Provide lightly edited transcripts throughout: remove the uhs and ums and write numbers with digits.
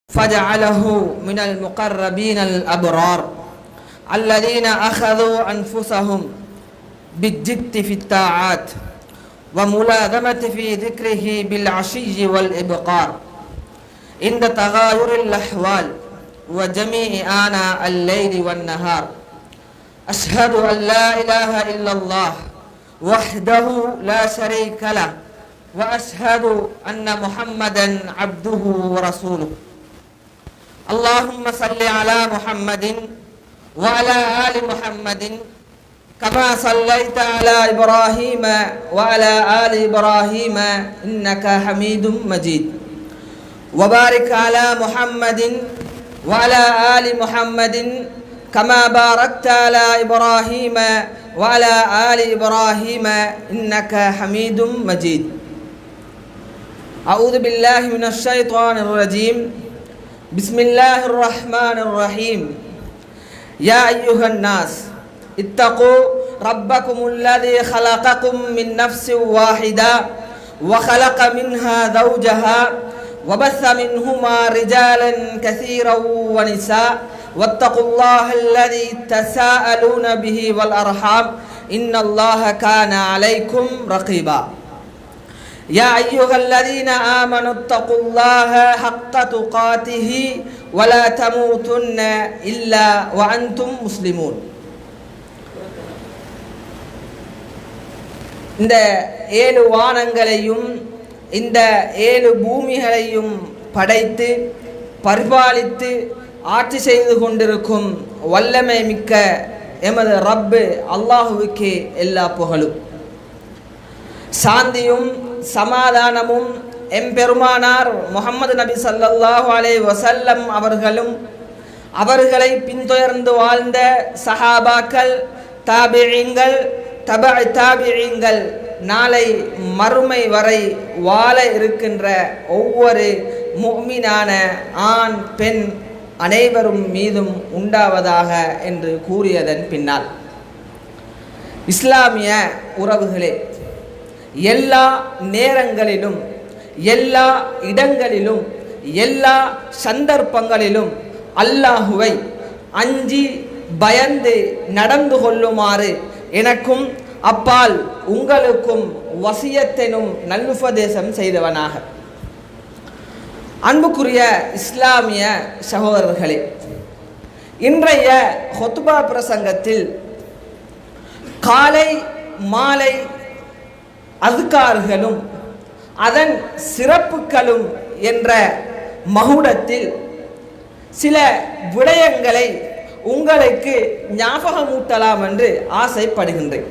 فجعله من المقربين الأبرار الذين أخذوا أنفسهم بالجد في الطاعات وملازمة في ذكره بالعشي والإبقار عند تغاير الأحوال وجميع آناء الليل والنهار. أشهد أن لا إله إلا الله وحده لا شريك له وأشهد أن محمدا عبده ورسوله. اللهم صل على محمد وعلى آل محمد كما صليت على إبراهيم وعلى آل إبراهيم إنك حميد مجيد. وبارك على محمد وعلى آل محمد كما باركت على إبراهيم وعلى آل إبراهيم إنك حميد مجيد. أعوذ بالله من الشيطان الرجيم. بسم الله الرحمن الرحيم. يا أيها الناس اتقوا ربكم الذي خلقكم من نفس واحدة وخلق منها زوجها وبث منهما رجالا كثيرا ونساء واتقوا الله الذي تساءلون به والأرحام إن الله كان عليكم رقيبا. يا أيها الذين آمنوا اتقوا الله حق تقاته ولا تموتن إلا وأنتم مسلمون. இந்த 7 வானங்களையும் இந்த 7 பூமிகளையும் படைத்து பரிபாலித்து ஆட்சி செய்து கொண்டிருக்கும் வல்லமை மிக்க எமது ரப்பு அல்லாஹுவுக்கே எல்லா புகழும். சாந்தியும் சமாதானமும் எம்பெருமானார் முஹம்மது நபி ஸல்லல்லாஹு அலைஹி வஸல்லம் அவர்களும் அவர்களை பின்தொடர்ந்து வாழ்ந்த சஹாபாக்கள் தாபிஈன்கள் தபஅ தாபிஈன்கள் நாளை மறுமை வரை வாழ இருக்கின்ற ஒவ்வொரு முஃமினான ஆண் பெண் அனைவரும் மீதும் உண்டாவதாக என்று கூறியதன் பின்னால், இஸ்லாமிய உறவுகளே, எல்லா நேரங்களிலும் எல்லா இடங்களிலும் எல்லா சந்தர்ப்பங்களிலும் அல்லாஹுவை அஞ்சி பயந்து நடந்து கொள்ளுமாறு எனக்கும் அப்பால் உங்களுக்கும் வசியத்தெனும் நல்லுபதேசம் செய்தவனாக. அன்புக்குரிய இஸ்லாமிய சகோதரர்களே, இன்றைய ஹுத்பா பிரசங்கத்தில் காலை மாலை அஸ்கார்களும் அதன் சிறப்புகளும் என்ற மகுடத்தில் சில விடயங்களை உங்களுக்கு ஞாபகமூட்டலாம் என்று ஆசைப்படுகின்றேன்.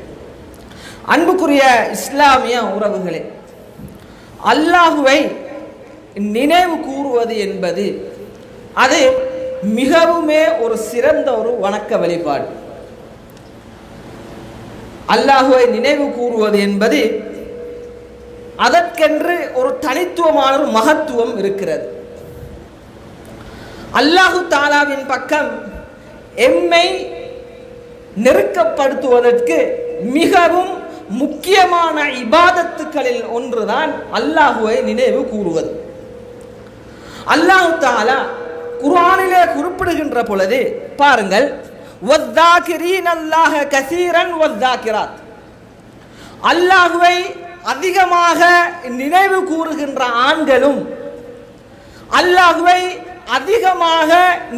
அன்புக்குரிய இஸ்லாமிய உறவுகளே, அல்லாஹுவை நினைவு கூறுவது என்பது அது மிகவுமே ஒரு சிறந்த ஒரு வணக்க வழிபாடு. அல்லாஹுவை நினைவு கூறுவது என்பது அதற்கென்று ஒரு தனித்துவமான ஒரு மகத்துவம் இருக்கிறது. அல்லாஹு தாலாவின் பக்கம் எம்மை நெருக்கப்படுத்துவதற்கு மிகவும் முக்கியமான இபாதத்துக்களில் ஒன்றுதான் அல்லாஹுவை நினைவு கூறுவது. அல்லாஹு தாலா குர்ஆனிலே குறிப்பிடுகின்ற பொழுது பாருங்கள், வஸ்ஸாகிரீன அல்லாஹ கஸீரன் வஸ்ஸாகிராத், அல்லாஹுவை அதிகமாக நினைவு கூறுகின்ற ஆண்களும் அல்லாஹுவை அதிகமாக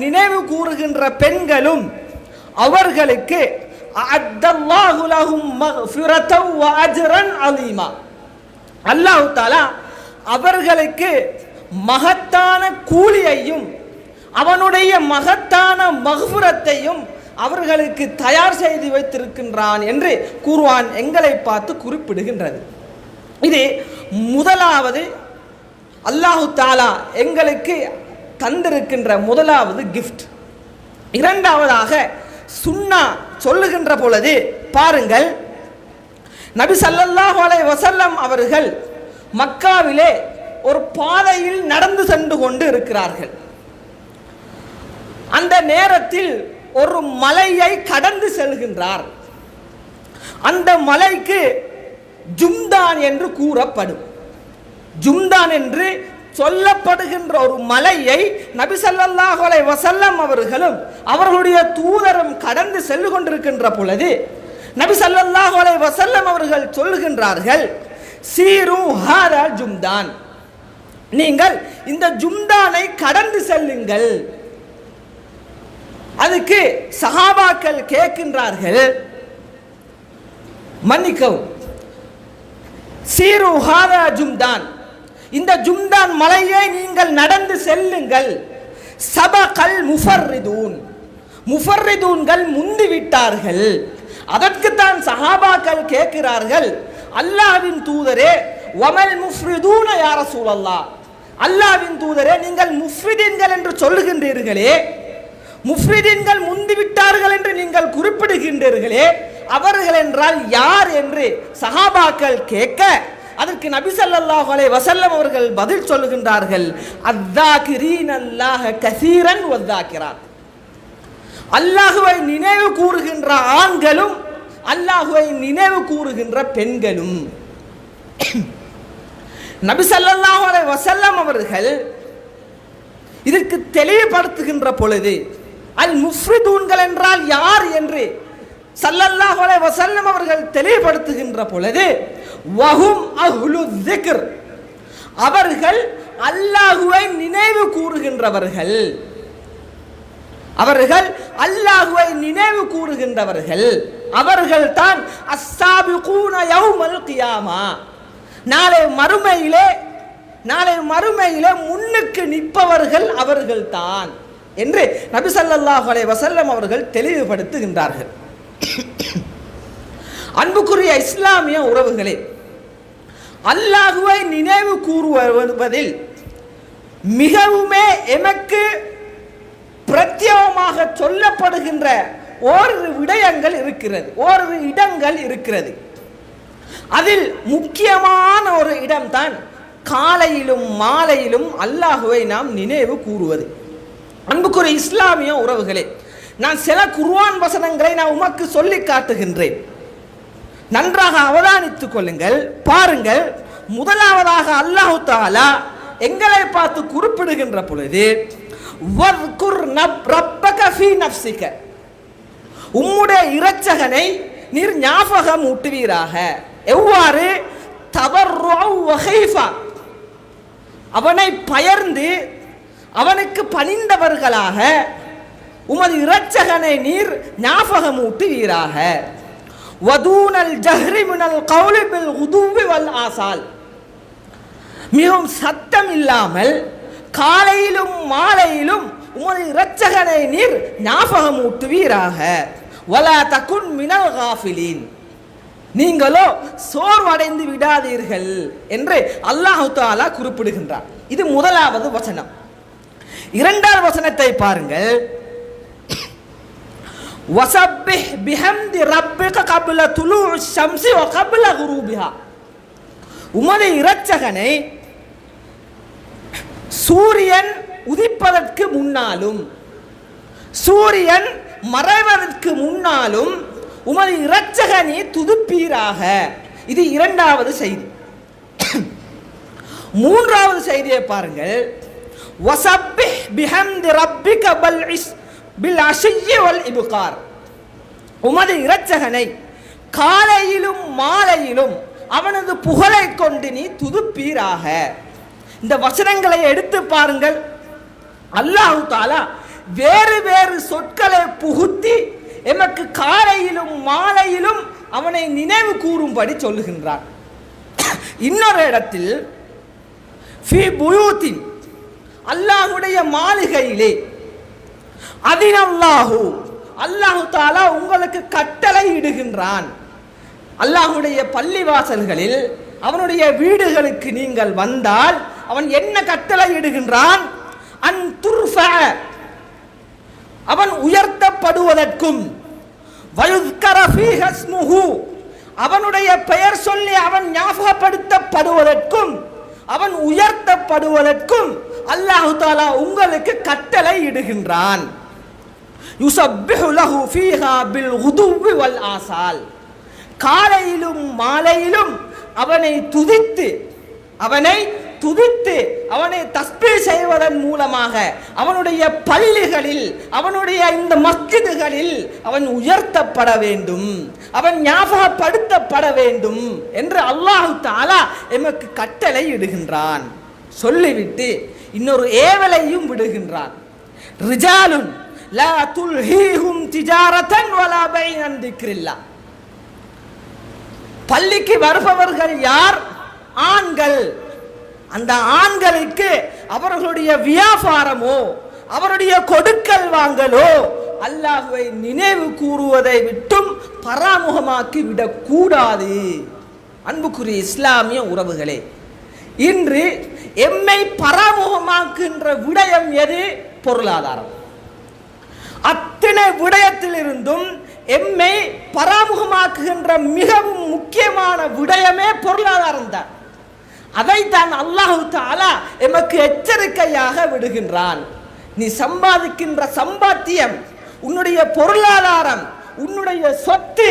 நினைவு கூறுகின்ற பெண்களும் அவர்களுக்கு அஅத்தல்லாஹு லஹும் மக்ஃபிரத்தன் வ அஜ்ரன் அலீமா, அல்லாஹ் தஆலா அவர்களுக்கு மகத்தான கூலியையும் அவனுடைய மகத்தான மக்ஃபிரத்தையும் அவர்களுக்கு தயார் செய்து வைத்திருக்கின்றான் என்று குர்ஆன் எங்களை பார்த்து குறிப்பிடுகின்றது. இது முதலாவது அல்லாஹு தஆலா எங்களுக்கு தந்திருக்கின்ற முதலாவது கிஃப்ட். இரண்டாவதாக சுன்னா சொல்லுகின்ற பொழுது பாருங்கள், நபி ஸல்லல்லாஹு அலைஹி வஸல்லம் அவர்கள் மக்காவிலே ஒரு பாதையில் நடந்து சென்று கொண்டு இருக்கிறார்கள். அந்த நேரத்தில் ஒரு மலையை கடந்து செல்கின்றார். அந்த மலைக்கு ஜும்தான் என்று கூறப்படும். ஜும்தான் என்று சொல்லப்படுகின்ற ஒரு மலையை நபி ஸல்லல்லாஹு அலைஹி வஸல்லம் அவர்களும் அவர்களுடைய தூதரும் கடந்து சென்று கொண்டிருக்கின்ற பொழுது நபி ஸல்லல்லாஹு அலைஹி வஸல்லம் அவர்கள் சொல்லுகின்றார்கள், சீரு ஹாதா ஜும்தான், நீங்கள் இந்த ஜும்தானை கடந்து செல்லுங்கள். அதுக்கு சஹாபாக்கள் கேட்கின்றார்கள், மன்னிக்கவும், சீரு ஹாதா ஜும்தான், இந்த ஜும்தான் மலையை நீங்கள் நடந்து செல்லுங்கள். சபகல் முஃபர்ரிதூன், முஃபர்ரிதூன்கள் முந்திவிட்டார்கள். அதற்குத்தான் சஹாபாக்கள் கேட்கிறார்கள், அல்லாஹ்வின் தூதரே, வமல் முஃப்ரிதூன யா ரசூலல்லாஹ், அல்லாஹ்வின் தூதரே, நீங்கள் முஃப்ரிதீன்கள் என்று சொல்லுகின்றீர்களே, முஃப்ரிதீன்கள் முந்திவிட்டார்கள் என்று நீங்கள் குறிப்பிடுகின்றீர்களே, அவர்கள் என்றால் யார் என்று சஹாபாக்கள் கேட்க, அதற்கு நபி ஸல்லல்லாஹு அலைஹி வஸல்லம் அவர்கள் பதில் சொல்லுகின்றார்கள், அஸ்ஸாகிரீனல்லாஹ கஸீரன் வஸ்ஸாகிராத், அல்லாஹ்வை நினைவு கூறுகின்ற ஆண்களும் அல்லாஹ்வை நினைவு கூறுகின்ற பெண்களும். நபி ஸல்லல்லாஹு அலைஹி வஸல்லம் அவர்கள் இதற்கு தெளிவுபடுத்துகின்ற பொழுது, அல் முஃப்ரிதூன்கள் என்றால் யார் என்று ஸல்லல்லாஹு அலைஹி வஸல்லம் அவர்கள் தெளிவுபடுத்துகின்ற பொழுது, வஹும் அஹ்லு ஸிக்ர், அவர்கள் அல்லாஹ்வை நினைவு கூறுகின்றவர்கள், அவர்கள் அல்லாஹ்வை நினைவு கூறுகின்றவர்கள், அவர்கள் தான் அஸ்ஸாபிகூன யௌமல் கியாமா, நாளை மறுமையிலே முன்னுக்கு நிற்பவர்கள் அவர்கள் தான் என்று நபி ஸல்லல்லாஹு அலைஹி வஸல்லம் அவர்கள் தெளிவுபடுத்துகின்றார்கள். அன்புக்குரிய இஸ்லாமிய உறவுகளே, அல்லாஹ்வை நினைவு கூறுவதில் மிகவுமே எமக்கு பிரத்யேகமாக சொல்லப்படுகின்ற ஓரிரு விடயங்கள் இருக்கிறது, ஓரிரு இடங்கள் இருக்கிறது. அதில் முக்கியமான ஒரு இடம்தான் காலையிலும் மாலையிலும் அல்லாஹ்வை நாம் நினைவு கூறுவது. அன்புக்குரிய இஸ்லாமிய உறவுகளே, நான் சில குர்ஆன் வசனங்களை நான் உமக்கு சொல்லி காட்டுகின்றேன், நன்றாக அவதானித்துக் கொள்ளுங்கள், பாருங்கள். முதலாவதாக அல்லாஹ் தஆலா எங்களை பார்த்து குறிப்பிடுகின்ற பொழுது, வஸ்குர் ரப்பக ஃபீ நஃப்ஸிக, உம்முடைய இரட்சகனை நீர் ஞாபகம் ஊட்டுவீராக. எவ்வாறு? தபர்ருஅ வ ஹைஃபா, அவனை பயர்ந்து அவனுக்கு பணிந்தவர்களாக உமது இரட்சகனை நீர் ஞாபகம் ஊட்டுவீராக. வதூனல் ஜஹ்ரி மினல் கௌலி பில் குதுவி வல் ஆசால், மிகவும் சத்தம் இல்லாமல் காலையிலும் மாலையிலும் உமது இரட்சகனை நீர் ஞாபகம் ஊட்டுவீராக. வலா தகுன் மினல் காஃபிலீன், நீங்களோ சோர்வடைந்து விடாதீர்கள் என்று அல்லாஹ் தஆலா குறிப்பிடுகின்றார். இது முதலாவது வசனம். இரண்டாவது வசனத்தை பாருங்கள், வஸப்பிஹ் பிஹம்தி ரப்பிக கப்ல துலூஇ ஷம்ஸி வ கப்ல குரூபிஹா, உமது இரட்சகனை சூரியன் உதிப்பதற்கு முன்னாலும் சூரியன் மறைவதற்கு முன்னாலும் உமது இரட்சகனை துதிப்பீராக. இது இரண்டாவது செய்தி. மூன்றாவது செய்தியை பாருங்கள், வஸப்பிஹ் பிஹம்தி ரப்பிக பில் அஷிய்யி வல் இப்கார், உமது இரட்சகனை காலையிலும் மாலையிலும் அவனது புகழை கொண்டு நீ துதிப்பீராக. இந்த வசனங்களை எடுத்து பாருங்கள், அல்லாஹ் தஆலா வேறு வேறு சொற்களை புகுத்தி எமக்கு காலையிலும் மாலையிலும் அவனை நினைவு கூறும்படி சொல்லுகின்றார். இன்னொரு இடத்தில் ஃபீ புயூத்தின், அல்லாஹ்வுடைய மாளிகையிலே, அதினல்லாஹு, அல்லாஹ் தஆலா உங்களுக்கு கட்டளை இடுகின்றான். அல்லாஹ்வுடைய பள்ளிவாசல்களில் அவனுடைய வீடுகளுக்கு நீங்கள் வந்தால் அவன் என்ன கட்டளை இடுகின்றான்? அன் துர்ஃபஅ, அவன் உயர்த்தப்படுவதற்கும், வயுஸ்கர ஃபீஹ இஸ்முஹு, அவனுடைய பெயர் சொல்லி அவன் ஞாபகப்படுத்தப்படுவதற்கும் அவன் உயர்த்தப்படுவதற்கும் அல்லாஹ் தஆலா உங்களுக்கு கட்டளை இடுகின்றான். யுஸப்பிஹு லஹு ஃபீஹா பில் குதுவி வல் ஆசால், காலையிலும் மாலையிலும் அவனை துதித்து அவனை துதித்து அவனை தஸ்பீஹ் செய்வதன் மூலமாக அவனுடைய பள்ளிகளில் அவனுடைய இந்த மஸ்ஜிதுகளில் அவன் உயர்த்தப்பட வேண்டும், அவன் ஞாபகப்படுத்தப்பட வேண்டும் என்று அல்லாஹ் தஆலா எமக்கு கட்டளை இடுகின்றான். சொல்லிவிட்டு இன்னொரு ஏவலையும் விடுகின்றான். ரிஜாலுன் லா துல்ஹீஹும் திஜாரத்தன் வலா பைஅன் அன் திக்ரில்லாஹ். பள்ளிக்கு வருபவர்கள் யார்? ஆண்கள். அந்த ஆண்களுக்கு அவர்களுடைய வியாபாரமோ அவருடைய கொடுக்கல் வாங்கலோ அல்லாஹ்வை நினைவு கூறுவதை விட்டும் பராமுகமாக்கி விடக்கூடாது. அன்புக்குரிய இஸ்லாமிய உறவுகளே, இன்று எம்மை பராமுகமாக்குகின்ற விடயம் எது? பொருளாதாரம். அத்தனை விடயத்திலிருந்தும் எம்மை பராமுகமாக்குகின்ற மிகவும் முக்கியமான விடயமே பொருளாதாரம் தான். அதைத்தான் அல்லாஹ் தஆலா எமக்கு எச்சரிக்கையாக விடுகின்றான். நீ சம்பாதிக்கின்ற சம்பாத்தியம், உன்னுடைய பொருளாதாரம், உன்னுடைய சொத்து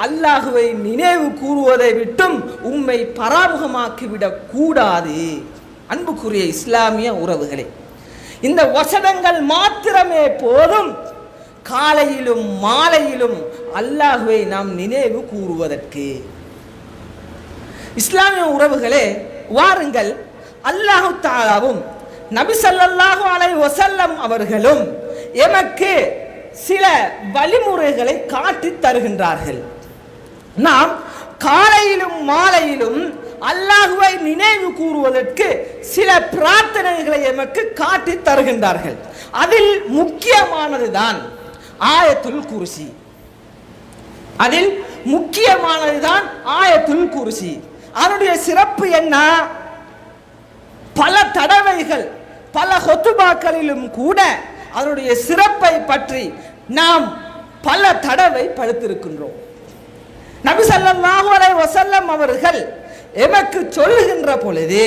அல்லாஹ்வை நினைவு கூறுவதை விட்டும் உம்மை பராமுகமாக்கிவிடக் கூடாது. அன்புக்குரிய இஸ்லாமிய உறவுகளே, இந்த வசனங்கள் மாத்திரமே போதும் காலையிலும் மாலையிலும் அல்லாஹ்வை நாம் நினைவு கூறுவதற்கு. இஸ்லாமிய உறவுகளே, வாருங்கள், அல்லாஹ் தஆலாவும் நபி ஸல்லல்லாஹு அலைஹி வஸல்லம் அவர்களும் எமக்கு சில வழிமுறைகளை காட்டி தருகின்றார்கள். நாம் காலையிலும் மாலையிலும் அல்லாஹ்வை நினைவு கூறுவதற்கு சில பிரார்த்தனைகளை எமக்கு காட்டி தருகின்றார்கள். அதில் முக்கியமானதுதான் ஆயத்துல் குர்சி. அதில் முக்கியமானதுதான் ஆயத்துல் குர்சி. அதனுடைய சிறப்பு என்ன? பல தடவைகள் பல ஹுத்பாக்களிலும் கூட அதனுடைய சிறப்பை பற்றி நாம் பல தடவை படித்திருக்கின்றோம். நபி ஸல்லல்லாஹு அலைஹி வஸல்லம் அவர்கள் எமக்கு சொல்லுகின்ற பொழுது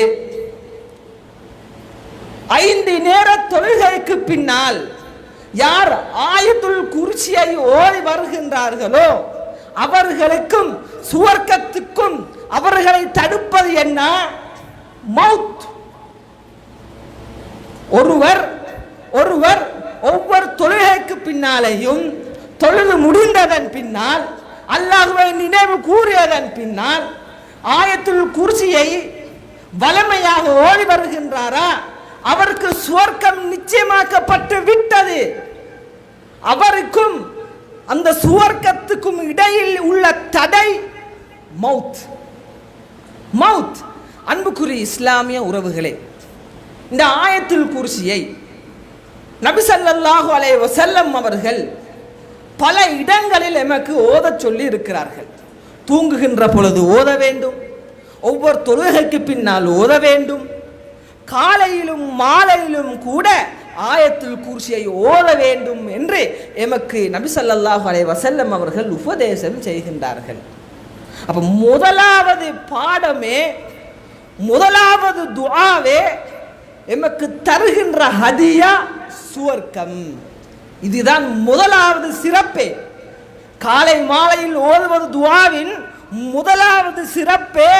5 நேர தொழுகைக்கு பின்னால் யார் ஆயத்துல் குர்சியை ஓதி வருகின்றார்களோ அவர்களுக்கும் சுவர்க்கத்துக்கும் அவர்களை தடுப்பது என்ன? மௌத். ஒருவர் ஒவ்வொரு தொழுகைக்கு பின்னாலேயும் தொழுது முடிந்ததன் பின்னால் அல்லாஹ்வை நினைவு கூறியதன் பின்னால் ஆயத்துல் குர்சியை வலமையாக ஓடி வருகின்றாரா, அவருக்கு சுவர்க்கம் நிச்சயமாக்கப்பட்டு விட்டது. அவருக்கும் அந்த சுவர்க்கத்துக்கும் இடையில் உள்ள தடை மௌத். மௌத். அன்புக்குரிய இஸ்லாமிய உறவுகளே, இந்த ஆயத்துல் குர்சியை நபி ஸல்லல்லாஹு அலைஹி வஸல்லம் அவர்கள் பல இடங்களில் எமக்கு ஓதச் சொல்லி இருக்கிறார்கள். தூங்குகின்ற பொழுது ஓத வேண்டும், ஒவ்வொரு தொழுகைக்கு பின்னால் ஓத வேண்டும், காலையிலும் மாலையிலும் கூட ஆயத்துல் குர்சியை ஓத வேண்டும் என்று எமக்கு நபி ஸல்லல்லாஹு அலைஹி வஸல்லம் அவர்கள் உபதேசம் செய்கின்றார்கள். அப்ப முதலாவது பாடமே, முதலாவது துஆவே எமக்கு தருகின்ற ஹதியா சுவர்க்கம். இதுதான் முதலாவது சிறப்பே. காலை மாலையில் ஓதுவது துஆவின் முதலாவது சிறப்பே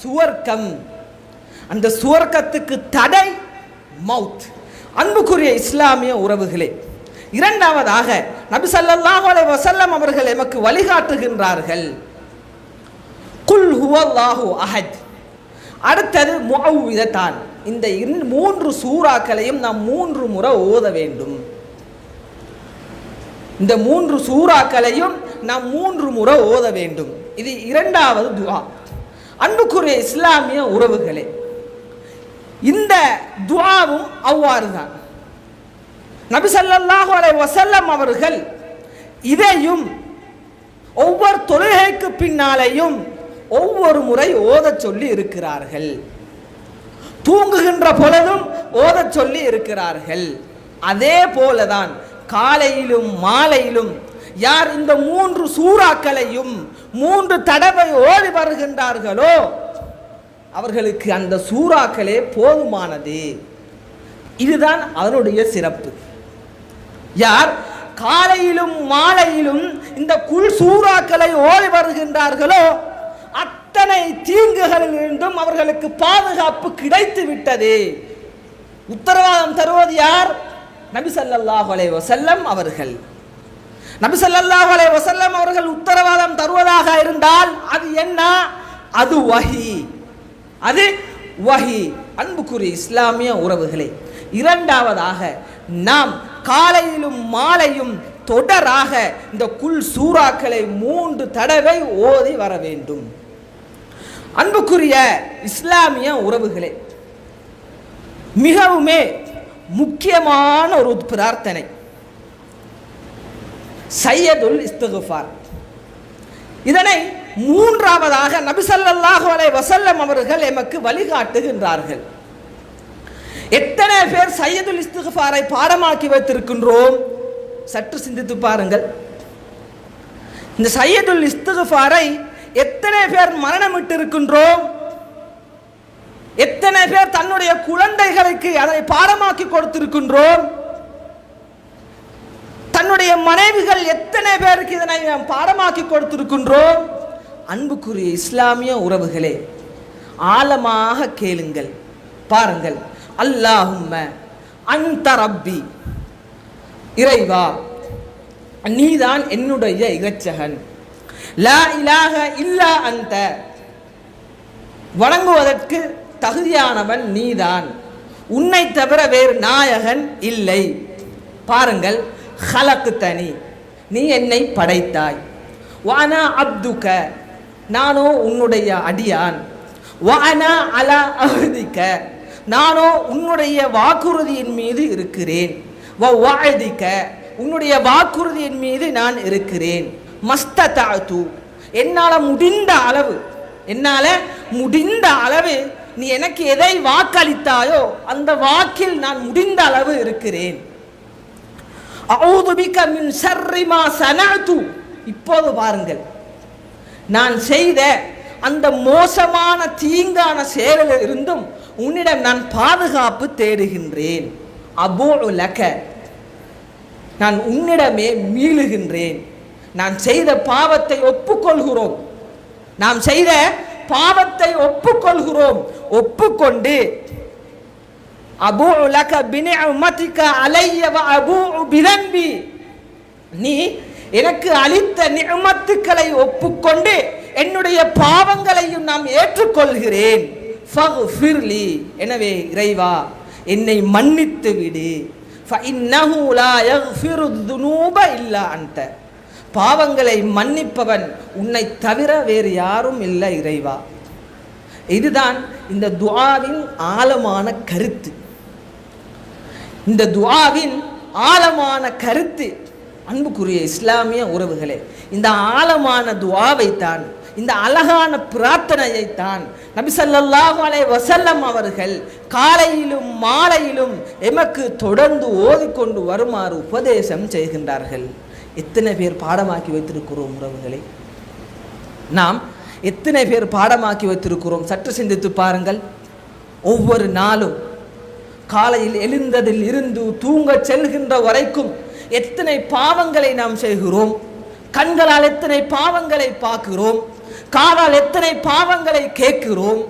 சுவர்க்கம். அந்த சுவர்க்கத்துக்கு தடை மௌத். அன்புக்குரிய இஸ்லாமிய உறவுகளே, இரண்டாவதாக நபி ஸல்லல்லாஹு அலைஹி வஸல்லம் அவர்கள் எமக்கு வழிகாட்டுகின்றார்கள் குல் ஹுவல்லாஹு அஹத். அடுத்தது முஅவ்விதத்தான். இந்த 3 சூறாக்களையும் நாம் 3 முறை ஓத வேண்டும். இந்த 3 சூறாக்களையும் நாம் 3 முறை ஓத வேண்டும். இது இரண்டாவது துஆ. அன்புக்குரிய இஸ்லாமிய உறவுகளே, இந்த துஆவும் அவ்வாறு தான். நபி ஸல்லல்லாஹு அலைஹி வஸல்லம் அவர்கள் இதையும் ஒவ்வொரு தொழுகைக்கு பின்னாலேயும் ஒவ்வொரு முறை ஓதச் சொல்லி இருக்கிறார்கள். தூங்குகின்ற பொழுதும் ஓதச் சொல்லி இருக்கிறார்கள். அதே போலதான் காலையிலும் மாலையிலும் யார் இந்த 3 சூறாக்களையும் 3 தடவை ஓதி வருகின்றார்களோ அவர்களுக்கு அந்த சூறாக்களே போதுமானது. இதுதான் அதனுடைய சிறப்பு. யார் காலையிலும் மாலையிலும் இந்த குல் சூறாக்களை ஓதி வருகின்றார்களோ அத்தனை தீங்குகளில் இருந்தும் அவர்களுக்கு பாதுகாப்பு கிடைத்து விட்டது. உத்தரவாதம் தருவது யார்? நபி ஸல்லல்லாஹு அலைஹி வஸல்லம் அவர்கள். நபி ஸல்லல்லாஹு அலைஹி வஸல்லம் அவர்கள் உத்தரவாதம் தருவதாக இருந்தால் அது என்ன? அது வஹி, அது வஹி. அன்புக்குரிய இஸ்லாமிய உறவுகளே, இரண்டாவதாக நாம் காலையிலும் மாலையும் தொடராக இந்த குல் சூறாக்களை 3 தடவை ஓதி வர வேண்டும். அன்புக்குரிய இஸ்லாமிய உறவுகளே, மிகவுமே முக்கியமான ஒரு பிரார்த்தனை சையதுல் இஸ்திக்ஃபார். இதனை 3ஆவதாக நபி ஸல்லல்லாஹு அலைஹி வஸல்லம் அவர்கள் எமக்கு வழிகாட்டுகின்றார்கள். எத்தனை பேர் சையதுல் இஸ்திக்ஃபாரை பாடமாக்கி வைத்திருக்கின்றோம்? சற்று சிந்தித்து பாருங்கள். இந்த சையதுல் இஸ்திக்ஃபாரை எத்தனை பேர் மரணமிட்டு இருக்கின்றோம்? எத்தனை பேர் தன்னுடைய குழந்தைகளுக்கு அதை பாடமாக்கி கொடுத்திருக்கின்றோம்? தன்னுடைய மனைவிகள் எத்தனை பேருக்கு இதனை பாடமாக்கி கொடுத்திருக்கின்றோம்? அன்புக்குரிய இஸ்லாமிய உறவுகளே, ஆழமாக கேளுங்கள், பாருங்கள். அல்லாஹும்ம அன்த ரப்பி, இறைவா நீதான் என்னுடைய இரட்சகன். லா இலாஹ இல்லா அன்த, வணங்குவதற்கு தகுதியானவன் நீதான், உன்னை தவிர வேறு நாயகன் இல்லை. பாருங்கள், ஹலக்தனி, நீ என்னை படைத்தாய். வானா அப்துக, நானோ உன்னுடைய அடியான். வானா அலா அஹ்திக, நானோ உன்னுடைய வாக்குறுதியின் மீது இருக்கிறேன். வஅதிக, உன்னுடைய வாக்குறுதியின் மீது நான் இருக்கிறேன். மஸ்ததஅது, என்னால முடிந்த அளவு நீ எனக்கு எதை வாக்களித்தாயோ அந்த வாக்கில் நான் முடிந்த அளவு இருக்கிறேன். அஊது பிக மின் ஷர்ரி மா ஸனஅது, இப்போது பாருங்கள், நான் செய்த அந்த மோசமான தீங்கான செயலில் இருந்தும் உன்னிடம் நான் பாதுகாப்பு தேடுகின்றேன். அபூஉ லக, நான் உன்னிடமே மீளுகின்றேன். நான் செய்த பாவத்தை ஒப்புக்கொள்கிறோம், நாம் செய்த பாவத்தை ஒப்புக்கொள்கிறோம். ஒப்புக்கொண்டு அபூஉ லக பினிஅமதிக அலைய வ அபூஉ பிதன்பி, நீ எனக்கு அளித்த நிஅமத்துக்களை ஒப்புக்கொண்டு என்னுடைய பாவங்களையும் நாம் ஏற்றுக்கொள்கிறேன். ஃபக்ஃபிர்லி, எனவே இறைவா என்னை மன்னித்து விடு. ஃபஇன்னஹு லா யக்ஃபிரு ذுனூப இல்லா அன்த, பாவங்களை மன்னிப்பவன் உன்னை தவிர வேறு யாரும் இல்லை இறைவா. இதுதான் இந்த துஆவின் ஆழமான கருத்து. இந்த துஆவின் ஆழமான கருத்து அன்புக்குரிய இஸ்லாமிய உறவுகளே, இந்த ஆழமான துஆவை தான், இந்த அழகான பிரார்த்தனையை தான் நபி ஸல்லல்லாஹு அலைஹி வஸல்லம் அவர்கள் காலையிலும் மாலையிலும் எமக்கு தொடர்ந்து ஓதிக்கொண்டு வருமாறு உபதேசம் செய்கின்றார்கள். எத்தனை பேர் பாடமாக்கி வைத்திருக்கிறோம் உறவுகளே? நாம் எத்தனை பேர் பாடமாக்கி வைத்திருக்கிறோம்? சற்று சிந்தித்து பாருங்கள். ஒவ்வொரு நாளும் காலையில் எழுந்ததில் இருந்து தூங்க செல்கின்ற வரைக்கும் எத்தனை பாவங்களை நாம் செய்கிறோம்? கண்களால் எத்தனை பாவங்களை பார்க்கிறோம்? காதால் எத்தனை பாவங்களை கேட்கிறோம்?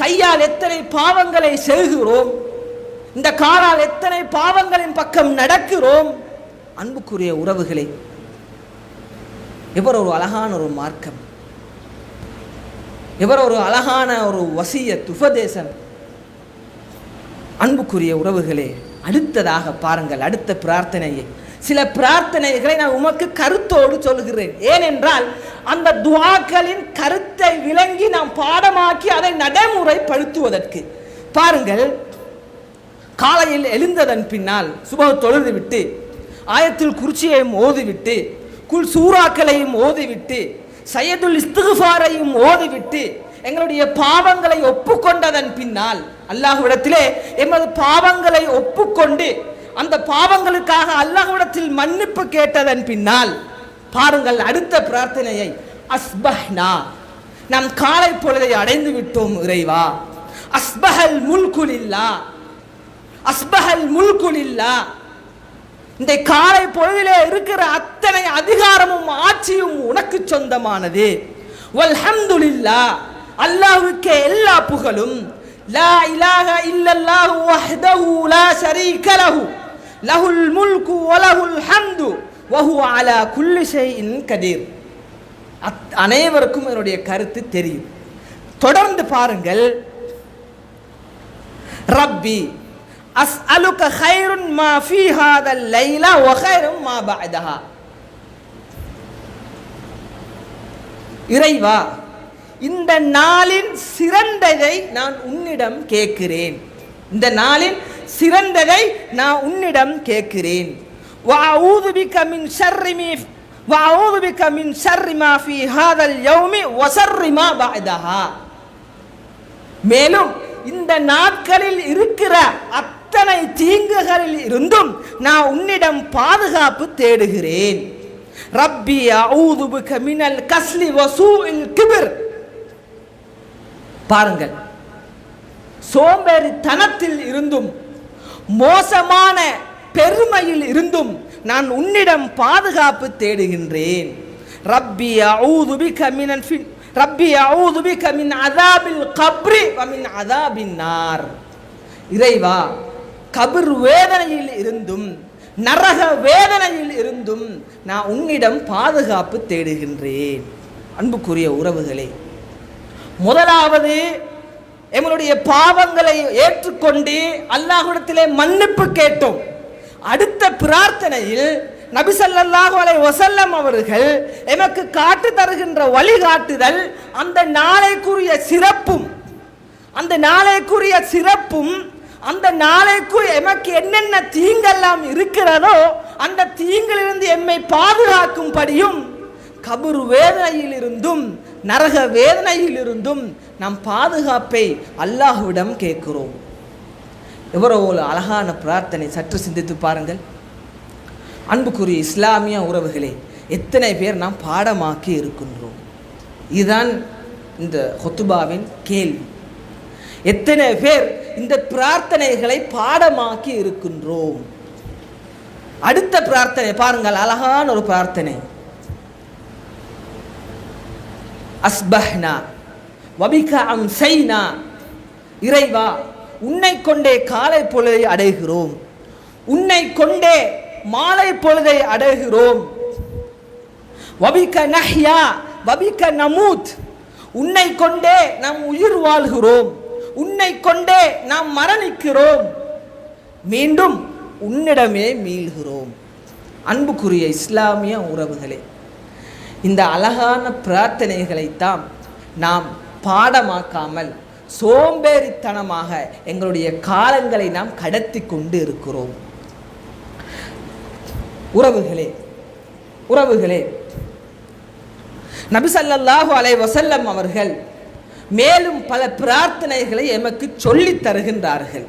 கையால் எத்தனை பாவங்களை செய்கிறோம்? இந்த காலால் எத்தனை பாவங்களின் பக்கம் நடக்கிறோம்? அன்புக்குரிய உறவுகளே, எவர் ஒரு அழகான ஒரு மார்க்கம், எவர் ஒரு அழகான ஒரு வசியத் உபதேசம். அன்புக்குரிய உறவுகளே, அடுத்ததாக பாருங்கள், அடுத்த பிரார்த்தனையை, சில பிரார்த்தனைகளை நான் உமக்கு கருத்தோடு சொல்கிறேன். ஏனென்றால் அந்த துஆக்களின் கருத்தை விளங்கி நாம் பாடமாக்கி அதை நடைமுறைப்படுத்துவதற்கு. பாருங்கள், காலையில் எழுந்ததன் பின்னால் சுபஹ் தொழுது விட்டு ஆயத்துல் குர்சியையும் ஓதிவிட்டு குல் சூறாக்களையும் ஓதிவிட்டு சையதுல் இஸ்திக்ஃபாரையும் ஓதிவிட்டு எங்களுடைய பாவங்களை ஒப்புக்கொண்டதன் பின்னால் அல்லாஹ்விடத்திலே எமது பாவங்களை ஒப்புக்கொண்டு அந்த பாவங்களுக்காக அல்லாஹ்விடத்தில் மன்னிப்பு கேட்டதன் பின்னால் பாருங்கள் அடுத்த பிரார்த்தனையை, அஸ்பஹ்னா, நாம் காலை பொழுதை அடைந்து விட்டோம் இறைவா. அஸ்பஹல் முல்குலில்லா, அஸ்பஹல் முல்குலில்லா, இந்த காலை பொழுதிலே இருக்கிற அத்தனை அதிகாரமும் ஆட்சியும் உனக்கு சொந்தமானது. வல்ஹம்துலில்லாஹ், அல்லாஹ்வுக்கே எல்லா புகழும். லா இலாஹ இல்லல்லாஹு வஹ்தஹு லா ஷரீக லஹு லஹுல் முல்கு வ லஹுல் ஹம்து வ ஹுவ அலா குல்லி ஷைஇன் கதீர். அனைவருக்கும் என்னுடைய கருத்து தெரியும். தொடர்ந்து பாருங்கள். ரப்பி அஸ்அலுக கைருன் மா ஃபீ ஹாதல் லைலா வ கைரும் மா பஅதஹா. இறைவா, இந்த நாளின் சிறந்ததை நான் உன்னிடம் கேட்கிறேன். இந்த நாளின் சிறந்ததை நான் உன்னிடம் கேட்கிறேன். வஅஊது பிக மின் ஷர்ரி மா ஃபீ ஹாதல் யௌமி வ ஷர்ரி மா பஅதஹா. மேலும் இந்த நாட்களில் இருக்கிற அத்தனை தீங்குகளில் இருந்தும் நான் உன்னிடம் பாதுகாப்பு தேடுகிறேன். ரப்பி அஊது பிக மினல் கஸ்லி வ சூஇல் கிப்ர். பாருங்கள், சோம்பேறித்தனத்தில் இருந்தும் மோசமான பெருமையில் இருந்தும் நான் உன்னிடம் பாதுகாப்பு தேடுகின்றேன். ரப்பி அஊது பிக மின் அஸாபில் கப்ரி வ மின் அஸாபின் நார். இறைவா, கபர் வேதனையில் இருந்தும் நரக வேதனையில் இருந்தும் நான் உன்னிடம் பாதுகாப்பு தேடுகின்றேன். அன்புக்குரிய உறவுகளே, முதலாவது எங்களுடைய பாவங்களை ஏற்றுக்கொண்டு அல்லாஹ்விடத்திலே மன்னிப்பு கேட்டோம். அடுத்த பிரார்த்தனையில் நபி ஸல்லல்லாஹு அலைஹி வஸல்லம் அவர்கள் எமக்கு காட்டு தருகின்ற வழிகாட்டுதல், அந்த நாளைக்குரிய சிறப்பும் அந்த நாளைக்குரிய எமக்கு என்னென்ன தீங்கெல்லாம் இருக்கிறதோ அந்த தீங்கிலிருந்து எம்மை பாதுகாக்கும்படியும் கபர் வேதனையில் இருந்தும் நரக வேதனையில் இருந்தும் நாம் பாதுகாப்பை அல்லாஹ்விடம் கேட்கிறோம். எவ்வளவு அழகான பிரார்த்தனை! சற்று சிந்தித்து பாருங்கள். அன்புக்குரிய இஸ்லாமிய உறவுகளே, எத்தனை பேர் நாம் பாடமாக்கி இருக்கின்றோம்? இதுதான் இந்த ஹுத்துபாவின் கேள்வி. எத்தனை பேர் இந்த பிரார்த்தனைகளை பாடமாக்கி இருக்கின்றோம்? அடுத்த பிரார்த்தனை பாருங்கள், அழகான ஒரு பிரார்த்தனை. அஸ்பஹ்னா வபிக அம்சைனா. இறைவா, உன்னை கொண்டே காலை பொழுதை அடைகிறோம், உன்னை கொண்டே மாலை பொழுதை அடைகிறோம். வபிக நஹ்யா வபிக நமூத். உன்னை கொண்டே நாம் உயிர் வாழ்கிறோம், உன்னை கொண்டே நாம் மரணிக்கிறோம், மீண்டும் உன்னிடமே மீள்கிறோம். அன்புக்குரிய இஸ்லாமிய உறவுகளே, இந்த அழகான பிரார்த்தனைகளைத்தான் நாம் பாடமாக்காமல் சோம்பேறித்தனமாக எங்களுடைய காலங்களை நாம் கடத்தி கொண்டு இருக்கிறோம். உறவுகளே, நபி ஸல்லல்லாஹு அலைஹி வஸல்லம் அவர்கள் மேலும் பல பிரார்த்தனைகளை எமக்கு சொல்லித் தருகின்றார்கள்.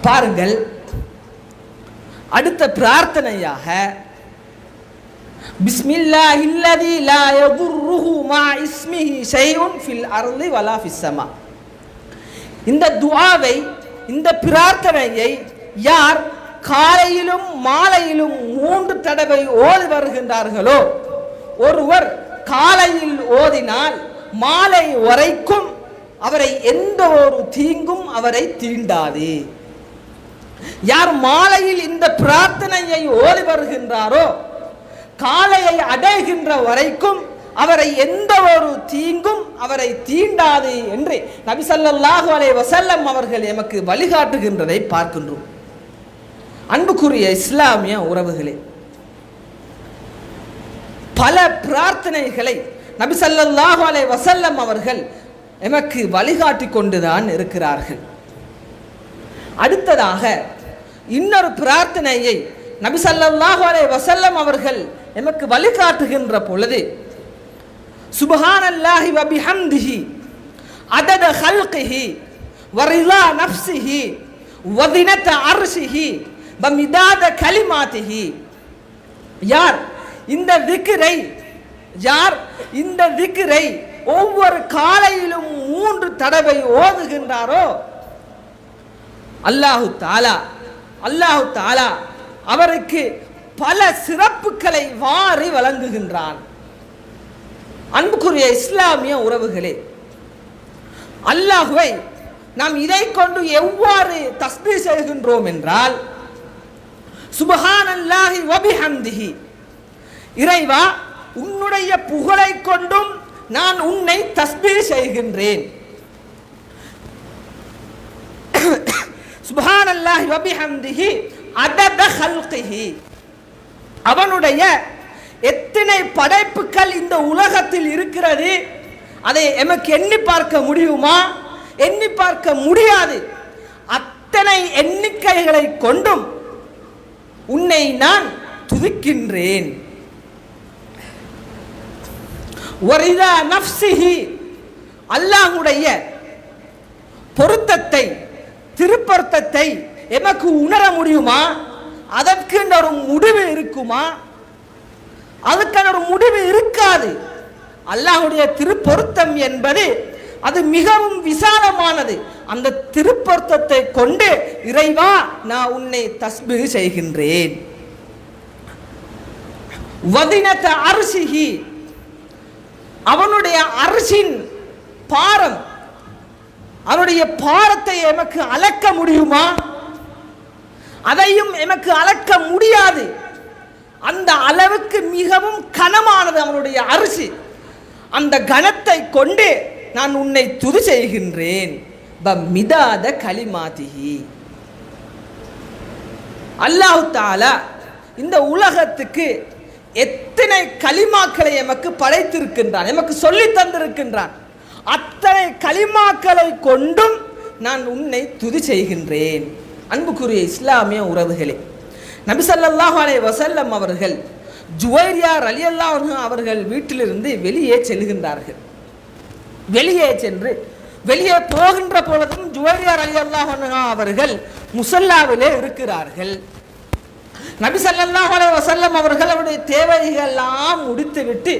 பாருங்கள், அடுத்த பிரார்த்தனையாக பிஸ்மில்லாஹில்லதி லா யதுர்ருஹு மா இஸ்மிஹி ஷைஉன் ஃபில் அர்தி வலா ஃபிஸ் ஸமா. இந்த துஆவை, இந்த பிரார்த்தனையை யார் காலையிலும் மாலையிலும் 3 தடவை ஓதி வருகின்றார்களோ, ஒருவர் காலையில் ஓதினால் மாலை வரைக்கும் அவரை எந்த ஒரு தீங்கும் அவரை தீண்டாது. யார் மாலையில் இந்த பிரார்த்தனையை ஓதி வருகின்றாரோ காலையை அடைகின்ற வரைக்கும் அவரை எந்த ஒரு தீங்கும் அவரை தீண்டாது என்று நபி ஸல்லல்லாஹு அலைஹி வஸல்லம் அவர்கள் எமக்கு வழிகாட்டுகின்றதை பார்க்கின்றோம். அன்புக்குரிய இஸ்லாமிய உறவுகளே, பல பிரார்த்தனைகளை நபி ஸல்லல்லாஹு அலைஹி வஸல்லம் அவர்கள் எமக்கு வழிகாட்டி கொண்டுதான் இருக்கிறார்கள். அடுத்ததாக இன்னொரு பிரார்த்தனையை நபி ஸல்லல்லாஹு அலைஹி வஸல்லம் அவர்கள் எமக்கு வழிகாட்டுகின்ற பொழுது, சுப்ஹானல்லாஹி வ பிஹம்திஹி அதத ஹல்கிஹி வ ரிலா நஃப்ஸிஹி வ தினத அர்ஷிஹி வ மிதாத கலிமாத்திஹி. யார் இந்த திக்ரை ஒவ்வொரு காலையிலும் 3 தடவை ஓதுகின்றாரோ அல்லாஹு தாலா அவருக்கு பல சிறப்புகளை வாரி வழங்குகின்றான். அன்புக்குரிய இஸ்லாமிய உறவுகளே, அல்லாஹ்வை நாம் இதை கொண்டு எவ்வாறு தஸ்பீஹ் செய்கின்றோம் என்றால், சுப்ஹானல்லாஹி வ பிஹம்திஹி, இறைவா உன்னுடைய புகழை கொண்டும் நான் உன்னை தஸ்பீஹ் செய்கின்றேன். சுப்ஹானல்லாஹி வ பிஹம்திஹி அதத ஹல்கிஹி, அவனுடைய எத்தனை படைப்புகள் இந்த உலகத்தில் இருக்கிறது, அதை எமக்கு எண்ணி பார்க்க முடியுமா? எண்ணி பார்க்க முடியாது. அத்தனை எண்ணிக்கைகளை கொண்டும் உன்னை நான் துதிக்கின்றேன். வரிதா நஃப்ஸிஹி, அல்லாஹ்வுடைய பொருத்தத்தை, திருப்பொருத்தத்தை எமக்கு உணர முடியுமா? அதற்கு ஒரு முடிவு இருக்குமா? அதுக்கான ஒரு முடிவு இருக்காது. அல்லாஹ்வுடைய திருப்பொருத்தம் என்பது அது மிகவும் விசாலமானது. அந்த திருப்பொருத்தத்தை கொண்டு இறைவா நான் உன்னை தஸ்பீஹ் செய்கின்றேன். வதினத அர்ஷிஹி, அவனுடைய அர்ஷின் பாரம், அவனுடைய பாரத்தை எமக்கு அளக்க முடியுமா? அதையும் எமக்கு அளக்க முடியாது. அந்த அளவுக்கு மிகவும் கனமானது அவனுடைய அரிசி. அந்த கனத்தை கொண்டு நான் உன்னை துதி செய்கின்றேன். மிதாத கலிமாதிஹி, அல்லாஹ் தஆலா இந்த உலகத்துக்கு எத்தனை கலிமாக்களை எமக்கு படைத்திருக்கின்றான், எமக்கு சொல்லி தந்திருக்கின்றான். அத்தனை கலிமாக்களை கொண்டும் நான் உன்னை துதி செய்கின்றேன். அன்புக்குரிய இஸ்லாமிய உறவுகளே, நபி ஸல்லல்லாஹு அலைஹி வஸல்லம் அவர்கள் ஜுவைரியா ரலியல்லாஹு அன்ஹா அவர்கள் வீட்டிலிருந்து வெளியே செல்கின்றார்கள். வெளியே சென்று வெளியே போகின்ற பொழுதும் ஜுவைரியா ரலியல்லாஹு அன்ஹா அவர்கள் முஸல்லாவிலே இருக்கிறார்கள். நபி ஸல்லல்லாஹு அலைஹி வஸல்லம் அவர்கள் அவருடைய தேவைகள் எல்லாம் முடித்துவிட்டு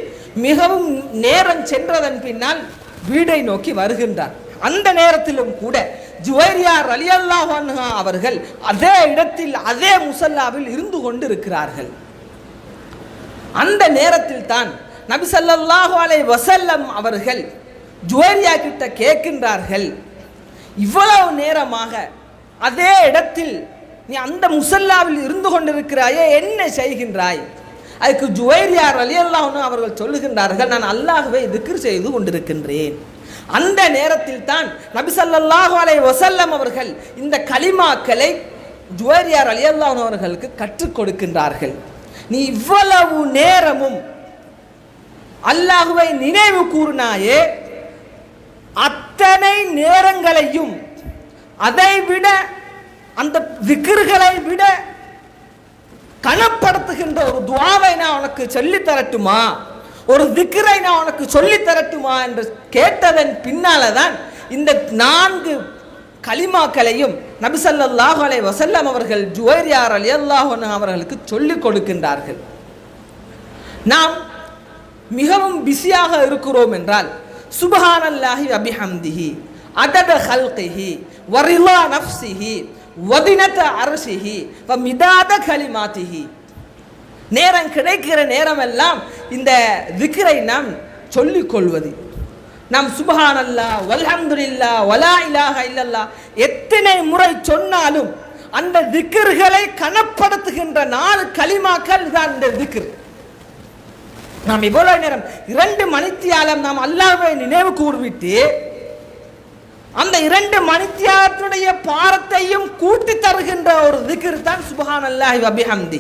மிகவும் நேரம் சென்றதன் பின்னால் வீடை நோக்கி வருகின்றார். அந்த நேரத்திலும் கூட ஜுவைரியா ரலியல்லாஹு அன்ஹா அவர்கள் அதே இடத்தில் அதே முஸல்லாவில் இருந்து கொண்டு இருக்கிறார்கள். அந்த நேரத்தில் தான் நபி ஸல்லல்லாஹு அலைஹி வஸல்லம் அவர்கள் ஜுவைரியா கிட்ட கேட்கின்றார்கள், இவ்வளவு நேரமாக அதே இடத்தில் நீ அந்த முஸல்லாவில் இருந்து கொண்டிருக்கிறாயே, என்ன செய்கின்றாய்? அதுக்கு ஜுவைரியா ரலியல்லாஹு அன்ஹா அவர்கள் சொல்லுகின்றார்கள், நான் அல்லாஹ்வை திக்ர் செய்து கொண்டிருக்கின்றேன். அந்த நேரத்தில் தான் நபி ஸல்லல்லாஹு அலைஹி வஸல்லம் அவர்கள் இந்த கலிமாக்களை ஜுவைரியா ரலியல்லாஹு அன்ஹா அவர்களுக்கு கற்றுக் கொடுக்கின்றார்கள். நீ இவ்வளவு நேரமும் அல்லாஹ்வை நினைவு கூர்னாயே, அத்தனை நேரங்களையும் அதை விட அந்த திக்ர்களை விட கனப்படுத்துகின்ற ஒரு துஆவை நான் உனக்கு சொல்லி தரட்டுமா, ஒரு திக்ரை நான் உனக்கு சொல்லி தரட்டுமா என்று கேட்டதன் பின்னால தான் இந்த 4 கலிமாக்களையும் நபி ஸல்லல்லாஹு அலைஹி வஸல்லம் அவர்கள் ஜுவைரியா ரலியல்லாஹு அன்ஹா அவர்களுக்கு சொல்லிக் கொடுக்கின்றார்கள். நாம் மிகவும் பிஸியாக இருக்கிறோம் என்றால் சுப்ஹானல்லாஹி வ பிஹம்திஹி அதத ஹல்கிஹி வ ரிலா நஃப்ஸிஹி வதினத அர்ஷிஹி வ மிதாத கலிமாத்திஹி, நேரம் கிடைக்கிற நேரமெல்லாம் இந்த திக்ரை நாம் சொல்லிக் கொள்வது. நாம் சுப்ஹானல்லாஹ் வல்ஹம்துலில்லாஹ் வலா இலாஹ இல்லல்லாஹ் எத்தனை முறை சொன்னாலும் அந்த திக்ர்களை கனப்படுத்துகின்ற 4 கலிமாக்கள் தான் இந்த திக்ர். நாம் இவ்வளவு நேரம் 2 மணித்தியாலம் நாம் அல்லாஹ்வை நினைவு கூர்விட்டு அந்த 2 மணித்தியாலத்துடைய பாரத்தையும் கூட்டி தருகின்ற ஒரு திக்ர் தான் சுப்ஹானல்லாஹி வ பிஹம்தி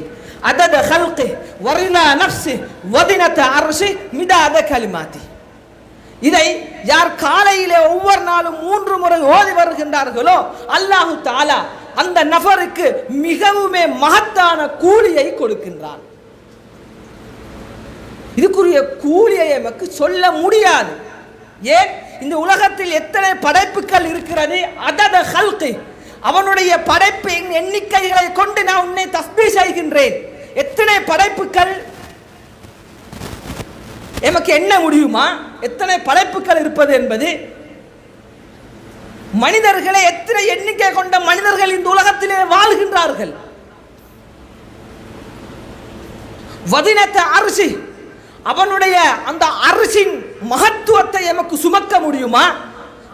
அதத ஹல்கி வரிலா நஃப்ஸி வதினத அர்ஷி மிதாத கலிமாத்தி. இதை யார் காலையிலே ஒவ்வொரு நாளும் 3 முறை ஓதி வருகின்றார்களோ அல்லாஹு தஆலா அந்த நபருக்கு மிகவுமே மகத்தான கூலியை கொடுக்கின்றான். இதுக்குரிய கூலியை நமக்கு சொல்ல முடியாது. ஏன்? இந்த உலகத்தில் எத்தனை படைப்புகள் இருக்கிறது, அதத ஹல்கி, அவனுடைய படைப்பின் எண்ணிக்கைகளை கொண்டு நான் உன்னை தஸ்பீஹ் செய்கின்றேன். எத்தனை படைப்புகள் எமக்கு என்ன முடியுமா? எத்தனை படைப்புகள் இருப்பது என்பது. மனிதர்களை எத்தனை எண்ணிக்கை கொண்ட மனிதர்கள் இந்த உலகத்திலே வாழ்கின்றார்கள். வதினத அர்ஷி, அவனுடைய அந்த அரிசின் மகத்துவத்தை எமக்கு சுமக்க முடியுமா?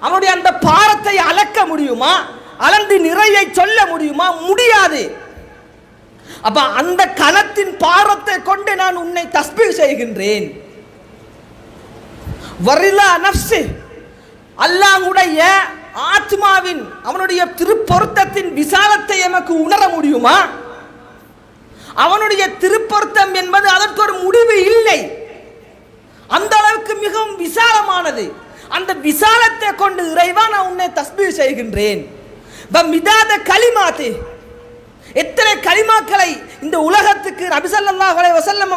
அவனுடைய அந்த பாரத்தை அளக்க முடியுமா? அளந்து நிறையை சொல்ல முடியுமா? முடியாது. அப்ப அந்த கணத்தின் பாரத்தை கொண்டு நான் உன்னை தஸ்பீஹ் செய்கின்றேன். வரிலா நஃப்ஸி, அல்லாஹ்வுடைய ஆத்மாவின் அவனுடைய திருப்பொருத்தத்தின் விசாலத்தை எமக்கு உணர முடியுமா? அவனுடைய திருப்பொருத்தம் என்பது அதற்கு ஒரு முடிவு இல்லை. அந்த அளவுக்கு மிகவும் விசாலமானது. அந்த விசாலத்தை கொண்டு இறைவா நான் உன்னை தஸ்பீஹ் செய்கின்றேன். மிதாத கலிமாத்து, எத்தனை கலிமாக்களை இந்த உலகத்துக்கு நபி ஸல்லல்லாஹு அலைஹி வஸல்லம்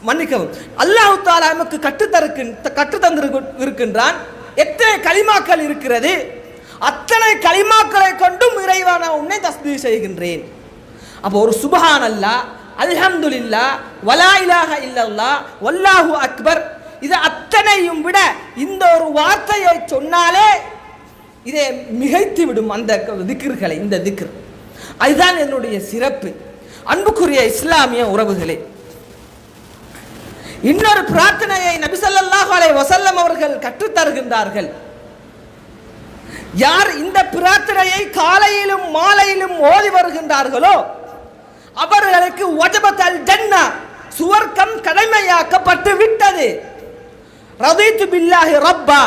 மன்னிக்கவும் அல்லாஹ் தஆலா நமக்கு கற்று தந்திருக்கின்றான். எத்தனை கலிமாக்கள் இருக்கிறது, அத்தனை கலிமாக்களை கொண்டும் இறைவா நான் உன்னை தஸ்பீஹ் செய்கின்றேன். அப்போ ஒரு சுப்ஹானல்லாஹ், அல்ஹம்துலில்லாஹ், வலா இலாஹ இல்லல்லாஹ், வல்லாஹு அக்பர், இது அத்தனையும் விட இந்த ஒரு வார்த்தையை சொன்னாலே இதை மிகைத்து விடும் அந்த திக்ர்களை. இந்த திக்ர் அதுதான் என்னுடைய சிறப்பு. அன்புக்குரிய இஸ்லாமிய உறவுகளே, இன்னொரு பிரார்த்தனையை நபி ஸல்லல்லாஹு அலைஹி வஸல்லம் அவர்கள் கற்றுத் தருகின்றார்கள். யார் இந்த பிரார்த்தனையை காலையிலும் மாலையிலும் ஓதி வருகின்றார்களோ அவர்களுக்கு வஜபத்தல் ஜன்னா, சுவர்க்கம் கடமையாக்கப்பட்டு விட்டது. ரதீது பில்லாஹி ரப்பா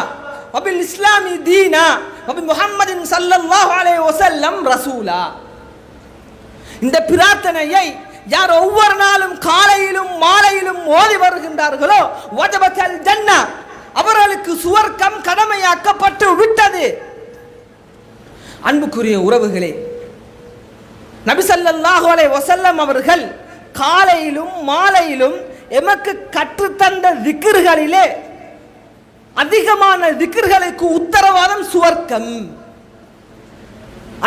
வபில் இஸ்லாமி தீனா வபி முஹம்மதின் ஸல்லல்லாஹு அலைஹி வஸல்லம் ரசூலா. இந்த பிரார்த்தனையை யார் ஒவ்வொரு நாளும் காலையிலும் மாலையிலும் ஓதி வருகின்றார்களோ வஜபத்தல் ஜன்னா, அவர்களுக்கு சுவர்க்கம் கடமையாக்கப்பட்டு விட்டது. அன்புக்குரிய உறவுகளே, நபி ஸல்லல்லாஹு அலைஹி வஸல்லம் அவர்கள் காலையிலும் மாலையிலும் எமக்கு கற்றுத்தந்த திக்ர்களிலே அதிகமான திக்ர்களுக்கு உத்தரவாதம் சுவர்க்கம்.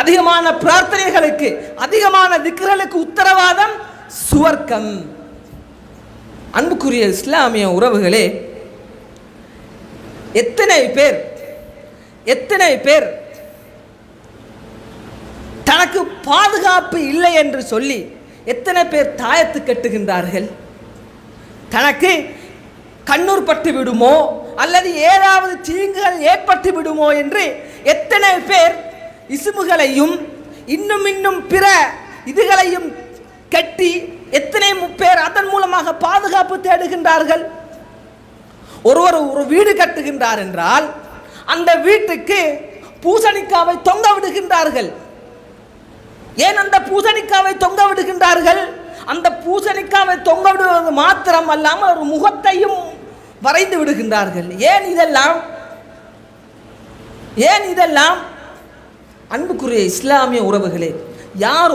அதிகமான பிரார்த்தனைகளுக்கு, அதிகமான திக்ர்களுக்கு உத்தரவாதம் சுவர்க்கம். அன்புக்குரிய இஸ்லாமிய உறவுகளே, எத்தனை பேர் தனக்கு பாதுகாப்பு இல்லை என்று சொல்லி எத்தனை பேர் தாயத்து கட்டுகின்றார்கள்? தனக்கு கண்ணூர் பட்டு விடுமோ அல்லது ஏதாவது தீங்குகள் ஏற்பட்டு விடுமோ என்று எத்தனை பேர் இசுமுகளையும் இன்னும் பிற இதுகளையும் கட்டி எத்தனை பேர் அதன் மூலமாக பாதுகாப்பு தேடுகின்றார்கள். ஒருவர் ஒரு வீடு கட்டுகின்றார் என்றால் அந்த வீட்டுக்கு பூசணிக்காவை தொங்க விடுகின்றார்கள். ஏன் அந்த பூசணிக்காவை தொங்க விடுகின்றார்கள்? அந்த பூசணிக்காவை தொங்க விடுவது மாத்திரம் அல்லாமல் ஒரு முகத்தையும் வரைந்து விடுகின்றார்கள். ஏன் இதெல்லாம்? அன்புக்குரிய இஸ்லாமிய உறவுகளே, யார்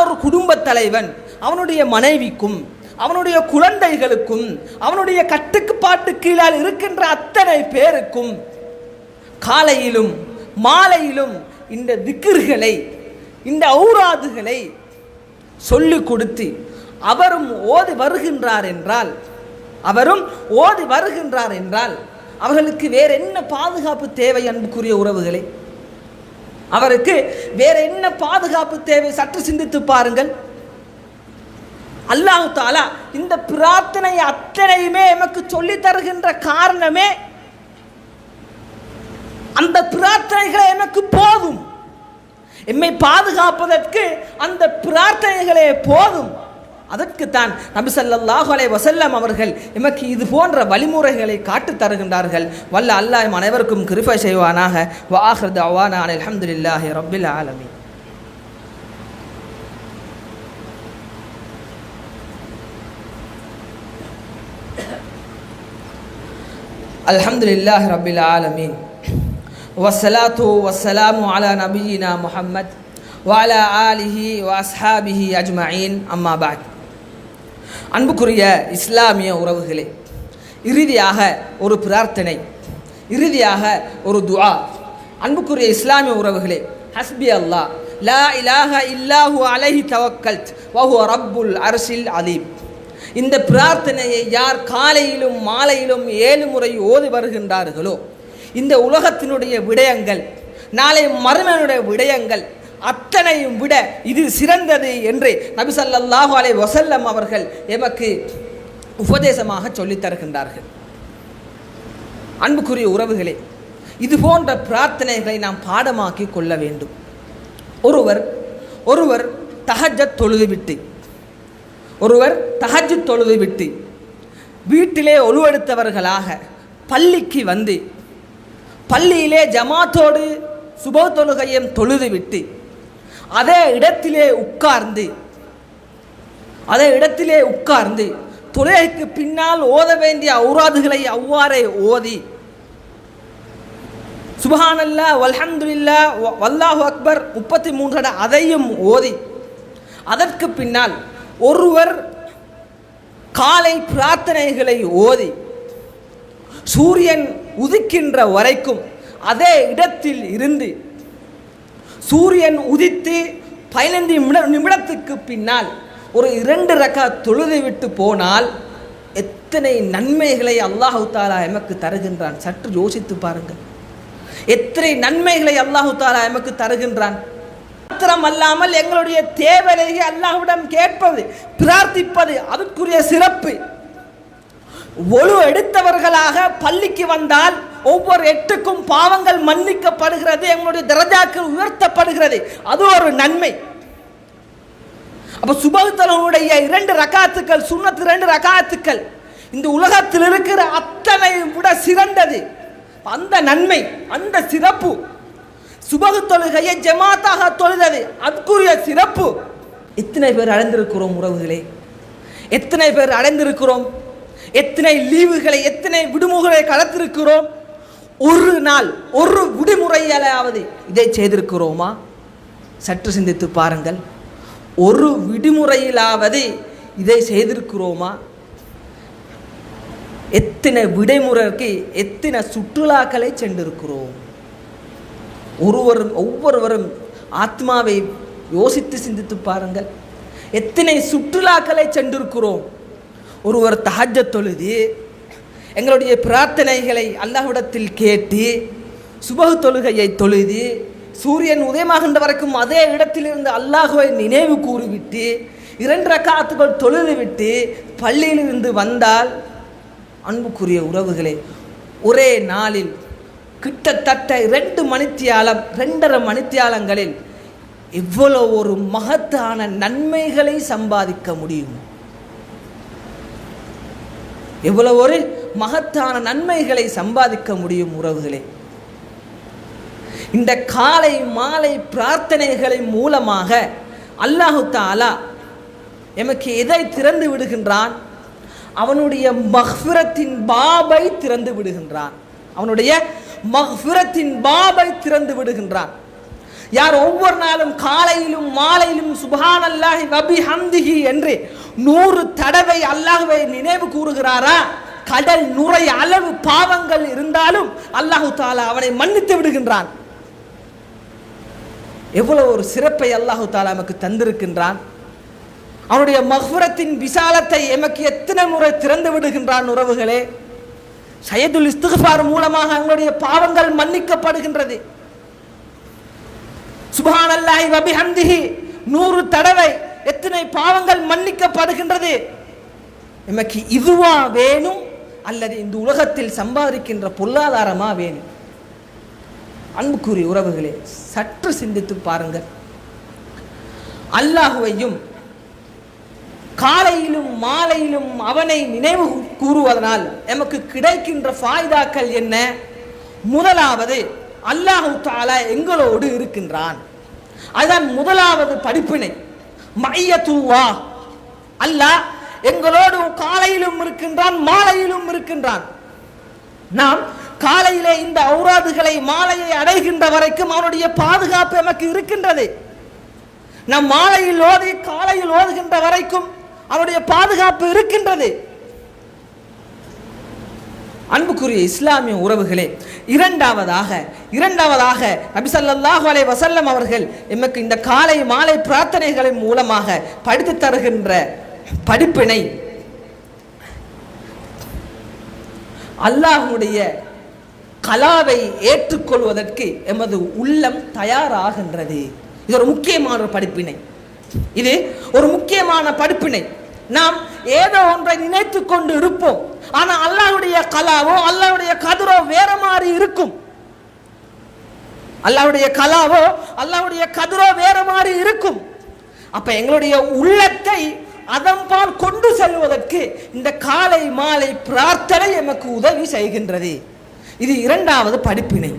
ஒரு குடும்ப தலைவன் அவனுடைய மனைவிக்கும் அவனுடைய குழந்தைகளுக்கும் அவனுடைய கட்டுப்பாட்டு கீழால் இருக்கின்ற அத்தனை பேருக்கும் காலையிலும் மாலையிலும் இந்த திக்ர்களை, இந்த ஔராதுகளை சொல்லிக் கொடுத்து அவரும் ஓதி வருகின்றார் என்றால் அவர்களுக்கு வேற என்ன பாதுகாப்பு தேவை? அன்புக்குரிய உறவுகளே, அவருக்கு வேற என்ன பாதுகாப்பு தேவை? சற்று சிந்தித்து பாருங்கள். அல்லாஹ் தஆலா இந்த பிரார்த்தனை அத்தனையுமே எமக்கு சொல்லி தருகின்ற காரணமே அந்த பிரார்த்தனைகளை எனக்கு போதும். எம்மை பாதுகாப்பதற்கு அந்த பிரார்த்தனைகளே போதும். அதற்குத்தான் நபி ஸல்லல்லாஹு அலைஹி வஸல்லம் அவர்கள் எமக்கு இது போன்ற வழிமுறைகளை காட்டு தருகின்றார்கள். வல்ல அல்லாஹ் அனைவருக்கும் கிருபை செய்வானாக. வ ஆகிரு தஅவானா அல்ஹம்துலில்லாஹி ரப்பில் ஆலமீன். அல்ஹம்துலில்லாஹி ரப்பில் ஆலமீன். வஸ்ஸலாத்து வஸ்ஸலாமு அலா நபியினா முஹம்மத் வ அலா ஆலிஹி வ அஸ்ஹாபிஹி அஜ்மஈன். அம்மா பஅத். அன்புக்குரிய இஸ்லாமிய உறவுகளே, இறுதியாக ஒரு பிரார்த்தனை, இறுதியாக ஒரு துஆ. அன்புக்குரிய இஸ்லாமிய உறவுகளே, ஹஸ்பி அல்லாஹ் லா இலாஹ இல்லாஹு அலைஹி தவக்கல்த் வ ஹுவ ரப்புல் அர்ஷில் அலீம். இந்த பிரார்த்தனையை யார் காலையிலும் மாலையிலும் 7 முறை ஓதி வருகின்றார்களோ இந்த உலகத்தினுடைய விடயங்கள், நாளை மறுமையினுடைய விடயங்கள் அத்தனையும் விட இது சிறந்தது என்று நபி ஸல்லல்லாஹு அலைஹி வஸல்லம் அவர்கள் எமக்கு உபதேசமாக சொல்லித் தருகின்றார்கள். அன்புக்குரிய உறவுகளே, இது போன்ற பிரார்த்தனைகளை நாம் பாடமாக்கி கொள்ள வேண்டும். ஒருவர் தஹஜ்ஜத் தொழுதுவிட்டு வீட்டிலே ஒழுவெடுத்தவர்களாக பள்ளிக்கு வந்து பள்ளியிலே ஜமாத்தோடு சுபஹ் தொழுகையும் தொழுதுவிட்டு அதே இடத்திலே உட்கார்ந்து தொழுகைக்கு பின்னால் ஓத வேண்டிய ஔராதுகளை அவ்வாறே ஓதி சுப்ஹானல்லாஹ் வல்ஹம்துலில்லாஹ் வல்லாஹு அக்பர் 33 அதையும் ஓதி அதற்கு பின்னால் ஒருவர் காலை பிரார்த்தனைகளை ஓதி சூரியன் உதிக்கின்ற வரைக்கும் அதே இடத்தில் இருந்து சூரியன் உதித்து 15 நிமிடத்துக்கு பின்னால் ஒரு 2 ரக்காத் தொழுது விட்டு போனால் எத்தனை நன்மைகளை அல்லாஹு தஆலா எமக்கு தருகின்றான். சற்று யோசித்து பாருங்கள். எத்தனை நன்மைகளை அல்லாஹு தஆலா எமக்கு தருகின்றான். மாத்திரம் அல்லாமல் எங்களுடைய தேவையை அல்லாஹ்விடம் கேட்பது, பிரார்த்திப்பது அதற்குரிய சிறப்பு. ஒழு எடுத்தவர்களாக பள்ளிக்கு வந்தால் ஒவ்வொரு 8க்கும் பாவங்கள் மன்னிக்கப்படுகிறது, எங்களுடைய தரஜாக்கள் உயர்த்தப்படுகிறது. அது ஒரு நன்மை. அப்ப சுபஹ் தொழுகையுடைய 2 ரக்காத்துக்கள் சுன்னத் 2 ரக்காத்துக்கள் இந்த உலகத்தில் இருக்கிற அத்தனை விட சிறந்தது. அந்த நன்மை, அந்த சிறப்பு, சுபஹ் தொழுகையை ஜமாத்தாக தொழுதது அதுக்குரிய சிறப்பு. எத்தனை பேர் அடைந்திருக்கிறோம் உறவுகளே? எத்தனை பேர் அடைந்திருக்கிறோம்? எத்தனை லீவுகளை, எத்தனை விடுமுறைகளை கடத்திருக்கிறோம்? ஒரு நாள் ஒரு விடுமுறையாவது இதை செய்திருக்கிறோமா? சற்று சிந்தித்து பாருங்கள். ஒரு விடுமுறையிலாவது இதை செய்திருக்கிறோமா? எத்தனை விடுமுறைக்கு எத்தனை சுற்றுலாக்களை சென்றிருக்கிறோம்? ஒவ்வொருவரும் ஆத்மாவை யோசித்து சிந்தித்து பாருங்கள். எத்தனை சுற்றுலாக்களை சென்றிருக்கிறோம்? ஒருவர் தஹஜ்ஜத் தொழுது எங்களுடைய பிரார்த்தனைகளை அல்லாஹ்விடத்தில் கேட்டு சுபஹ் தொழுகையை தொழுது சூரியன் உதயமாகின்ற வரைக்கும் அதே இடத்திலிருந்து அல்லாஹ்வை நினைவு கூறிவிட்டு 2 ரக்காத்துகள் தொழுது விட்டு பள்ளியிலிருந்து வந்தால், அன்புக்குரிய உறவுகளே, ஒரே நாளில் கிட்டத்தட்ட 2 மணித்தியாலங்களில் எவ்வளவு ஒரு மகத்தான நன்மைகளை சம்பாதிக்க முடியும்? எவ்வளவு ஒரு மகத்தான நன்மைகளை சம்பாதிக்க முடியும் உறவுகளே? இந்த காலை மாலை பிரார்த்தனைகளின் மூலமாக அல்லாஹு தஆலா எமக்கு எதை திறந்து விடுகின்றான்? அவனுடைய மக்ஃபிரத்தின் பாபை திறந்து விடுகின்றான். அவனுடைய மக்ஃபிரத்தின் பாபை திறந்து விடுகின்றான். யார் ஒவ்வொரு நாளும் காலையிலும் மாலையிலும் சுப்ஹானல்லாஹி வ பிஹம்திஹி என்று 100 தடவை அல்லாஹ்வை நினைவு கூறுகிறாரா, கடல் நுரை அளவு பாவங்கள் இருந்தாலும் அல்லாஹு தஆலா அவனை மன்னித்து விடுகின்றான். எவ்வளவு ஒரு சிறப்பை அல்லாஹு தஆலா நமக்கு தந்திருக்கின்றான். அவனுடைய மக்ஃபிரத்தின் விசாலத்தை எமக்கு எத்தனை முறை திறந்து விடுகின்றான் உறவுகளே. ஷயதுல் இஸ்திக்ஃபார் மூலமாக அவங்களுடைய பாவங்கள் மன்னிக்கப்படுகின்றது. சுப்ஹானல்லாஹி வ பிஹம்திஹி 100 தடவை எத்தனை பாவங்கள் மன்னிக்கப்படுகின்றது. எமக்கு இதுவா வேணும் அல்லது இந்த உலகத்தில் சம்பாதிக்கின்ற பொருளாதாரமா வேணும்? அன்புக்குரிய உறவுகளே, சற்று சிந்தித்து பாருங்கள். அல்லாஹுவையும் காலையிலும் மாலையிலும் அவனை நினைவு கூறுவதனால் எமக்கு கிடைக்கின்ற ஃபாய்தாக்கள் என்ன? முதலாவது, அல்லாஹு தஆலா எங்களோடு இருக்கின்றான். அதுதான் முதலாவது படிப்பினை. மய்யத்துல்லாஹ், அல்லாஹ் எங்களோடு காலையிலும் இருக்கின்றான், மாலையிலும் இருக்கின்றான். நாம் காலையிலே இந்த ஔராதுகளை மாலையை அடைகின்ற வரைக்கும் அவனுடைய பாதுகாப்பு எமக்கு இருக்கின்றது. நம் மாலையில் ஓதி காலையில் ஓதுகின்ற வரைக்கும் அவனுடைய பாதுகாப்பு இருக்கின்றது. அன்புக்குரிய இஸ்லாமிய உறவுகளே, இரண்டாவதாக நபி ஸல்லல்லாஹு அலைஹி வஸல்லம் அவர்கள் எமக்கு இந்த காலை மாலை பிரார்த்தனைகளின் மூலமாக படித்து தருகின்ற படிப்பினை, அல்லாஹ்வுடைய கலாவை ஏற்றுக்கொள்வதற்கு எமது உள்ளம் தயாராகின்றது. இது ஒரு முக்கியமான படிப்பினை. இது ஒரு முக்கியமான படிப்பினை. நாம் ஏதோ ஒன்றை நினைத்து கொண்டு இருப்போம். ஆனா அல்லாஹ்வுடைய கலாவோ அல்லாஹ்வுடைய கதிரோ வேற மாதிரி இருக்கும். அல்லாஹ்வுடைய கலாவோ அல்லாஹ்வுடைய கதிரோ வேற மாதிரி இருக்கும். அப்ப எங்களுடைய உள்ளத்தை அதன்பால் கொண்டு செல்வதற்கு இந்த காலை மாலை பிரார்த்தனை எமக்கு உதவி செய்கின்றது. இது இரண்டாவது படிப்பினை.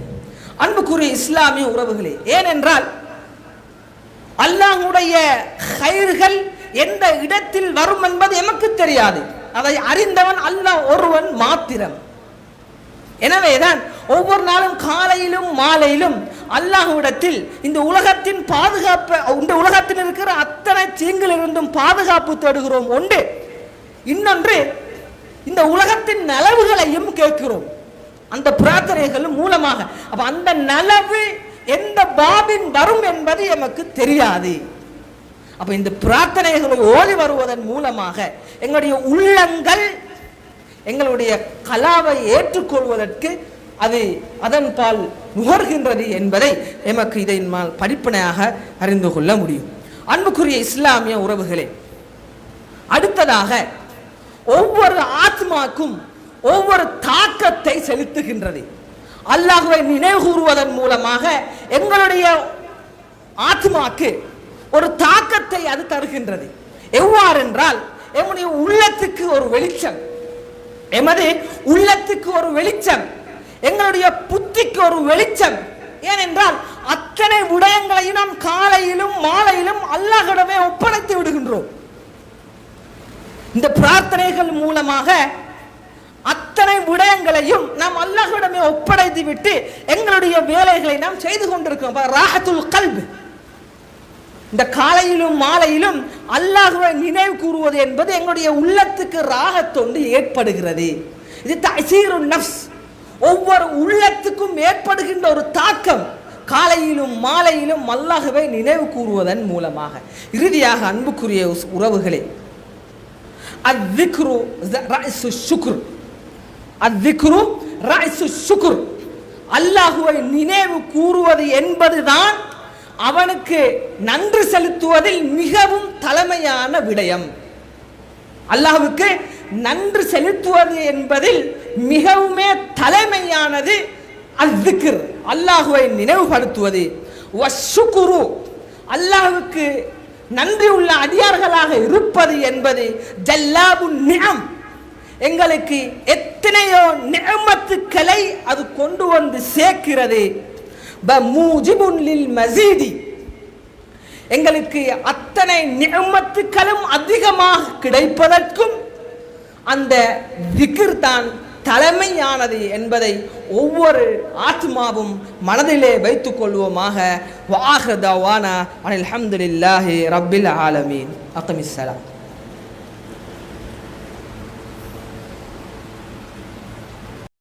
அன்புக்குரிய இஸ்லாமிய உறவுகளே, ஏனென்றால் அல்லாஹ்வுடைய கைர்கள் எந்த இடத்தில் வரும் என்பது எமக்கு தெரியாது. அதை அறிந்தவன் அல்லாஹ் ஒருவன் மாத்திரம். எனவேதான் ஒவ்வொரு நாளும் காலையிலும் மாலையிலும் அல்லாஹ்விடத்தில் இந்த உலகத்தின் பாதுகாப்பு, இந்த உலகத்தில் இருக்கிற அத்தனை தீங்கிலிருந்தும் பாதுகாப்பு தேடுகிறோம். ஒன்று, இன்னொன்று இந்த உலகத்தின் நலவுகளையும் கேட்கிறோம் அந்த பிரார்த்தனைகள் மூலமாக. அப்ப அந்த நலவு எந்த பாபின் வரும் என்பது எமக்கு தெரியாது. அப்ப இந்த பிரார்த்தனைகளை ஓதி வருவதன் மூலமாக எங்களுடைய உள்ளங்கள் எங்களுடைய கலாவை ஏற்றுக்கொள்வதற்கு அது அதன் பால் நுகர்கின்றது என்பதை எமக்கு இதை படிப்பனையாக அறிந்து கொள்ள முடியும். அன்புக்குரிய இஸ்லாமிய உறவுகளே, அடுத்ததாக ஒவ்வொரு ஆத்மாக்கும் ஒவ்வொரு தாக்கத்தை செலுத்துகின்றது. அல்லாஹ்வை நினைவு கூறுவதன் மூலமாக எங்களுடைய ஆத்மாக்கு ஒரு தாக்கத்தை அது தருகின்றது. எவ்வாறென்றால் எம்முடைய உள்ளத்துக்கு ஒரு வெளிச்சம், எமது உள்ளத்துக்கு ஒரு வெளிச்சம், எங்களுடைய புத்திக்கு ஒரு வெளிச்சம். ஏனென்றால் அத்தனை விடயங்களையும் நாம் காலையிலும் மாலையிலும் அல்லாஹ்விடமே ஒப்படைத்து விடுகின்றோம். இந்த பிரார்த்தனைகள் மூலமாக அத்தனை விடயங்களையும் நாம் அல்லாஹ்விடமே ஒப்படைத்து விட்டு எங்களுடைய வேலைகளை நாம் செய்து கொண்டிருக்கிறோம். ராஹத்துல் கல்ப், இந்த காலையிலும் மாலையிலும் அல்லாஹ்வை நினைவு கூறுவது என்பது எங்களுடைய உள்ளத்துக்கு ராகத்தொண்டு ஏற்படுகிறது. இது தஸீருன் நஃப்ஸ், ஒவ்வொரு உள்ளத்துக்கும் ஏற்படுகின்ற ஒரு தாக்கம் காலையிலும் மாலையிலும் அல்லாஹ்வை நினைவு கூறுவதன் மூலமாக. இறுதியாக அன்புக்குரிய உறவுகளே, அத்விக்ரு ரஅஸு ஷுக்ர், அத்விக்ரு ரஅஸு ஷுக்ர், அல்லாஹ்வை நினைவு கூறுவது என்பதுதான் அவனுக்கு நன்றி செலுத்துவதில் மிகவும் தலைமையான விடயம். அல்லாஹ்வுக்கு நன்றி செலுத்துவது என்பதில் மிகவுமே தலைமையானது அஸ்ஸிக்ர், அல்லாஹ்வை நினைவுபடுத்துவது. வஷ்ஷுக்ரு, அல்லாஹ்வுக்கு நன்றி உள்ள அடியார்களாக இருப்பது என்பது ஜல்லாபுன் நிஅம், எங்களுக்கு எத்தனையோ நிஅமத்துக்களை அது கொண்டு வந்து சேர்க்கிறது. பமூஜிபுன் லில் மஸீதி, எங்களுக்கு அத்தனை நிஅமத்துக்களும் அதிகமாக கிடைப்பதற்கும் அந்த திக்ர் தான் தலைமையானது என்பதை ஒவ்வொரு ஆத்மாவும் மனதிலே வைத்துக் கொள்வோமாக. வஆஹிரு தஅவானா அல்ஹம்துலில்லாஹி ரப்பில் ஆலமீன். அக்மிஸ் ஸலாம்.